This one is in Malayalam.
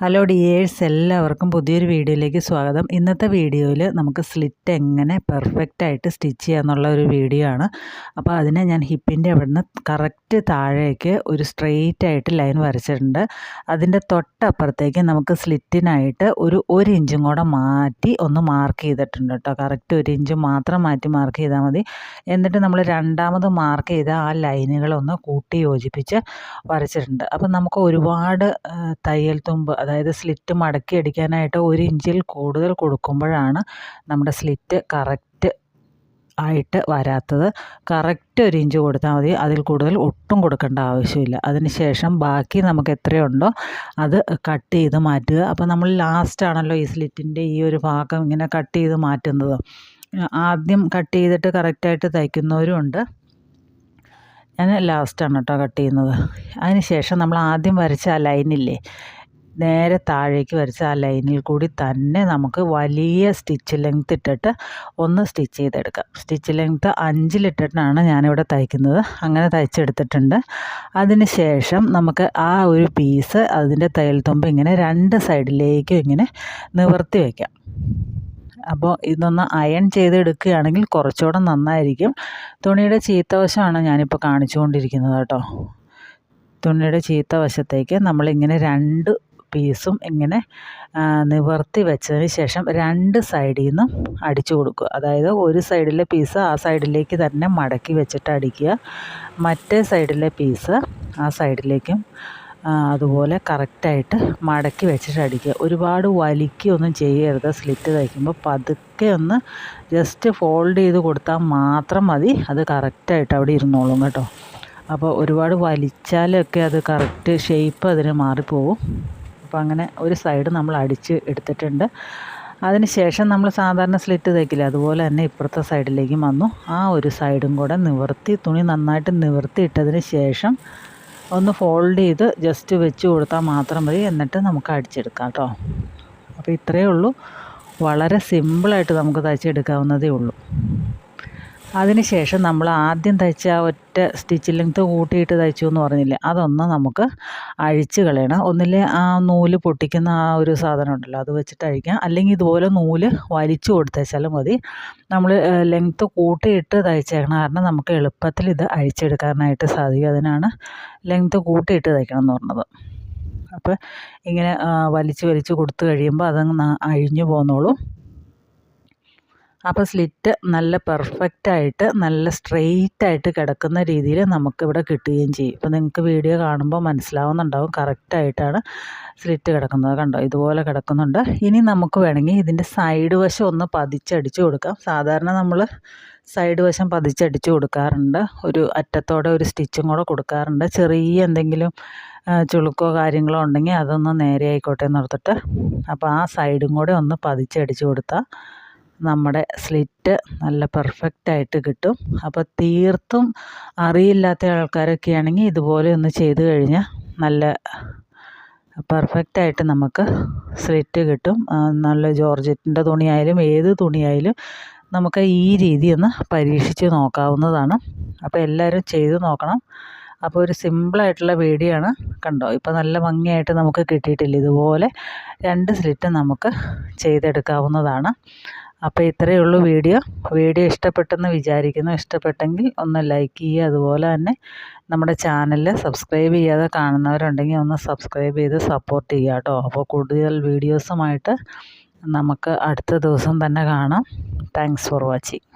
ഹലോ ഡിയേഴ്സ്, എല്ലാവർക്കും പുതിയൊരു വീഡിയോയിലേക്ക് സ്വാഗതം. ഇന്നത്തെ വീഡിയോയിൽ നമുക്ക് സ്ലിറ്റ് എങ്ങനെ പെർഫെക്റ്റായിട്ട് സ്റ്റിച്ച് ചെയ്യാന്നുള്ള ഒരു വീഡിയോ ആണ്. അപ്പോൾ അതിനെ ഞാൻ ഹിപ്പിൻ്റെ അവിടുന്ന് കറക്റ്റ് താഴേക്ക് ഒരു സ്ട്രെയിറ്റ് ആയിട്ട് ലൈൻ വരച്ചിട്ടുണ്ട്. അതിൻ്റെ തൊട്ടപ്പുറത്തേക്ക് നമുക്ക് സ്ലിറ്റിനായിട്ട് ഒരു ഇഞ്ചും കൂടെ മാറ്റി ഒന്ന് മാർക്ക് ചെയ്തിട്ടുണ്ട് കേട്ടോ. കറക്റ്റ് 1 ഇഞ്ച് മാത്രം മാറ്റി മാർക്ക് ചെയ്താൽ മതി. എന്നിട്ട് നമ്മൾ രണ്ടാമത് മാർക്ക് ചെയ്ത ആ ലൈനുകളൊന്ന് കൂട്ടി യോജിപ്പിച്ച് വരച്ചിട്ടുണ്ട്. അപ്പം നമുക്ക് ഒരുപാട് തയ്യൽ തുമ്പ്, അതായത് സ്ലിറ്റ് മടക്കി അടിക്കാനായിട്ട് 1 ഇഞ്ചിൽ കൂടുതൽ കൊടുക്കുമ്പോഴാണ് നമ്മുടെ സ്ലിറ്റ് കറക്റ്റ് ആയിട്ട് വരാത്തത്. കറക്റ്റ് 1 ഇഞ്ച് കൊടുത്താൽ മതി, അതിൽ കൂടുതൽ ഒട്ടും കൊടുക്കേണ്ട ആവശ്യമില്ല. അതിന് ശേഷം ബാക്കി നമുക്ക് എത്രയുണ്ടോ അത് കട്ട് ചെയ്ത് മാറ്റുക. അപ്പോൾ നമ്മൾ ലാസ്റ്റാണല്ലോ ഈ സ്ലിറ്റിൻ്റെ ഈ ഒരു ഭാഗം ഇങ്ങനെ കട്ട് ചെയ്ത് മാറ്റുന്നത്. ആദ്യം കട്ട് ചെയ്തിട്ട് കറക്റ്റായിട്ട് തയ്ക്കുന്നവരും ഉണ്ട്. ഞാൻ ലാസ്റ്റാണ് കേട്ടോ കട്ട് ചെയ്യുന്നത്. അതിന് ശേഷം നമ്മൾ ആദ്യം വരച്ച ആ ലൈനില്ലേ, നേരെ താഴേക്ക് വരച്ച ആ ലൈനിൽ കൂടി തന്നെ നമുക്ക് വലിയ സ്റ്റിച്ച് ലെങ്ത് ഇട്ടിട്ട് ഒന്ന് സ്റ്റിച്ച് ചെയ്തെടുക്കാം. സ്റ്റിച്ച് ലെങ്ത്ത് 5 ഞാനിവിടെ തയ്ക്കുന്നത്. അങ്ങനെ തയ്ച്ചെടുത്തിട്ടുണ്ട്. അതിന് ശേഷം നമുക്ക് ആ ഒരു പീസ് അതിൻ്റെ തയ്യൽ തുമ്പ് ഇങ്ങനെ 2 സൈഡിലേക്കും ഇങ്ങനെ നിവർത്തി വയ്ക്കാം. അപ്പോൾ ഇതൊന്ന് അയൺ ചെയ്തെടുക്കുകയാണെങ്കിൽ കുറച്ചുകൂടെ നന്നായിരിക്കും. തുണിയുടെ ചീത്ത വശമാണ് ഞാനിപ്പോൾ കാണിച്ചുകൊണ്ടിരിക്കുന്നത് കേട്ടോ. തുണിയുടെ ചീത്ത വശത്തേക്ക് നമ്മളിങ്ങനെ 2 പീസും ഇങ്ങനെ നിവർത്തി വെച്ചതിന് ശേഷം 2 സൈഡിൽ നിന്നും അടിച്ചു കൊടുക്കുക. അതായത് ഒരു സൈഡിലെ പീസ് ആ സൈഡിലേക്ക് തന്നെ മടക്കി വെച്ചിട്ട് അടിക്കുക, മറ്റേ സൈഡിലെ പീസ് ആ സൈഡിലേക്കും അതുപോലെ കറക്റ്റായിട്ട് മടക്കി വെച്ചിട്ട് അടിക്കുക. ഒരുപാട് വലിക്കുകയൊന്നും ചെയ്യരുത്. സ്ലിറ്റ് തയ്ക്കുമ്പോൾ പതുക്കെ ഒന്ന് ജസ്റ്റ് ഫോൾഡ് ചെയ്ത് കൊടുത്താൽ മാത്രം മതി. അത് കറക്റ്റായിട്ട് അവിടെ ഇരുന്നോളും കേട്ടോ. അപ്പോൾ ഒരുപാട് വലിച്ചാലൊക്കെ അത് കറക്റ്റ് ഷേപ്പ് അതിന് മാറിപ്പോവും. അപ്പോൾ അങ്ങനെ ഒരു സൈഡ് നമ്മൾ അടിച്ച് എടുത്തിട്ടുണ്ട്. അതിന് ശേഷം നമ്മൾ സാധാരണ സ്ലിറ്റ് തയ്ക്കില്ല, അതുപോലെ തന്നെ ഇപ്പുറത്തെ സൈഡിലേക്കും വന്നു. ആ ഒരു സൈഡും കൂടെ നിവർത്തി, തുണി നന്നായിട്ട് നിവർത്തി ഇട്ടതിന് ശേഷം ഒന്ന് ഫോൾഡ് ചെയ്ത് ജസ്റ്റ് വെച്ച് കൊടുത്താൽ മാത്രം മതി. എന്നിട്ട് നമുക്ക് അടിച്ചെടുക്കാം കേട്ടോ. അപ്പോൾ ഇത്രയേ ഉള്ളൂ. വളരെ സിമ്പിളായിട്ട് നമുക്ക് തയ്ച്ചെടുക്കാവുന്നതേ ഉള്ളൂ. അതിന് ശേഷം നമ്മൾ ആദ്യം തയ്ച്ച ഒറ്റ സ്റ്റിച്ച് ലെങ്ത്ത് കൂട്ടിയിട്ട് തയ്ച്ചു എന്ന് പറഞ്ഞില്ലേ, അതൊന്ന് നമുക്ക് അഴിച്ച് കളയണം. ഒന്നിലെ ആ നൂല് പൊട്ടിക്കുന്ന ആ ഒരു സാധനം ഉണ്ടല്ലോ, അത് വെച്ചിട്ട് അഴിക്കാം. അല്ലെങ്കിൽ ഇതുപോലെ നൂല് വലിച്ചു കൊടുത്തേച്ചാലും മതി. നമ്മൾ ലെങ്ത്ത് കൂട്ടിയിട്ട് തയ്ച്ചേക്കണം, കാരണം നമുക്ക് എളുപ്പത്തിൽ ഇത് അഴിച്ചെടുക്കാനായിട്ട് സാധിക്കും. അതിനാണ് ലെങ്ത്ത് കൂട്ടിയിട്ട് തയ്ക്കണം എന്ന് പറഞ്ഞത്. അപ്പോൾ ഇങ്ങനെ വലിച്ച് കൊടുത്തു കഴിയുമ്പോൾ അതങ്ങ് അഴിഞ്ഞു പോന്നോളൂ. അപ്പോൾ സ്ലിറ്റ് നല്ല പെർഫെക്റ്റായിട്ട് നല്ല സ്ട്രെയിറ്റായിട്ട് കിടക്കുന്ന രീതിയിൽ നമുക്കിവിടെ കിട്ടുകയും ചെയ്യും. ഇപ്പോൾ നിങ്ങൾക്ക് വീഡിയോ കാണുമ്പോൾ മനസ്സിലാവുന്നുണ്ടാവും കറക്റ്റായിട്ടാണ് സ്ലിറ്റ് കിടക്കുന്നത്. കണ്ടോ, ഇതുപോലെ കിടക്കുന്നുണ്ട്. ഇനി നമുക്ക് വേണമെങ്കിൽ ഇതിൻ്റെ സൈഡ് വശം ഒന്ന് പതിച്ചടിച്ച് കൊടുക്കാം. സാധാരണ നമ്മൾ സൈഡ് വശം പതിച്ചടിച്ച് കൊടുക്കാറുണ്ട്. ഒരു അറ്റത്തോടെ ഒരു സ്റ്റിച്ചും കൂടെ കൊടുക്കാറുണ്ട്. ചെറിയ എന്തെങ്കിലും ചുളുക്കോ കാര്യങ്ങളോ ഉണ്ടെങ്കിൽ അതൊന്ന് നേരെ ആയിക്കോട്ടെ എന്ന് ഓർത്തിട്ട്. അപ്പോൾ ആ സൈഡും കൂടെ ഒന്ന് പതിച്ചടിച്ച് കൊടുത്താൽ നമ്മുടെ സ്ലിറ്റ് നല്ല പെർഫെക്റ്റായിട്ട് കിട്ടും. അപ്പോൾ തീർത്തും അറിയില്ലാത്ത ആൾക്കാരൊക്കെ ആണെങ്കിൽ ഇതുപോലെ ഒന്ന് ചെയ്ത് കഴിഞ്ഞാൽ നല്ല പെർഫെക്റ്റായിട്ട് നമുക്ക് സ്ലിറ്റ് കിട്ടും. നല്ല ജോർജറ്റിൻ്റെ തുണിയായാലും ഏത് തുണിയായാലും നമുക്ക് ഈ രീതി ഒന്ന് പരീക്ഷിച്ച് നോക്കാവുന്നതാണ്. അപ്പോൾ എല്ലാവരും ചെയ്ത് നോക്കണം. അപ്പോൾ ഒരു സിമ്പിളായിട്ടുള്ള വീഡിയോ ആണ്. കണ്ടോ, ഇപ്പോൾ നല്ല ഭംഗിയായിട്ട് നമുക്ക് കിട്ടിയിട്ടില്ല. ഇതുപോലെ 2 സ്ലിറ്റ് നമുക്ക് ചെയ്തെടുക്കാവുന്നതാണ്. അപ്പോൾ ഇത്രയേ ഉള്ളൂ വീഡിയോ. ഇഷ്ടപ്പെട്ടെന്ന് വിചാരിക്കുന്നു. ഇഷ്ടപ്പെട്ടെങ്കിൽ ഒന്ന് ലൈക്ക് ചെയ്യുക. അതുപോലെ തന്നെ നമ്മുടെ ചാനൽ സബ്സ്ക്രൈബ് ചെയ്യാതെ കാണുന്നവരുണ്ടെങ്കിൽ ഒന്ന് സബ്സ്ക്രൈബ് ചെയ്ത് സപ്പോർട്ട് ചെയ്യുക കേട്ടോ. അപ്പോൾ കൂടുതൽ വീഡിയോസുമായിട്ട് നമുക്ക് അടുത്ത ദിവസം തന്നെ കാണാം. Thanks for watching.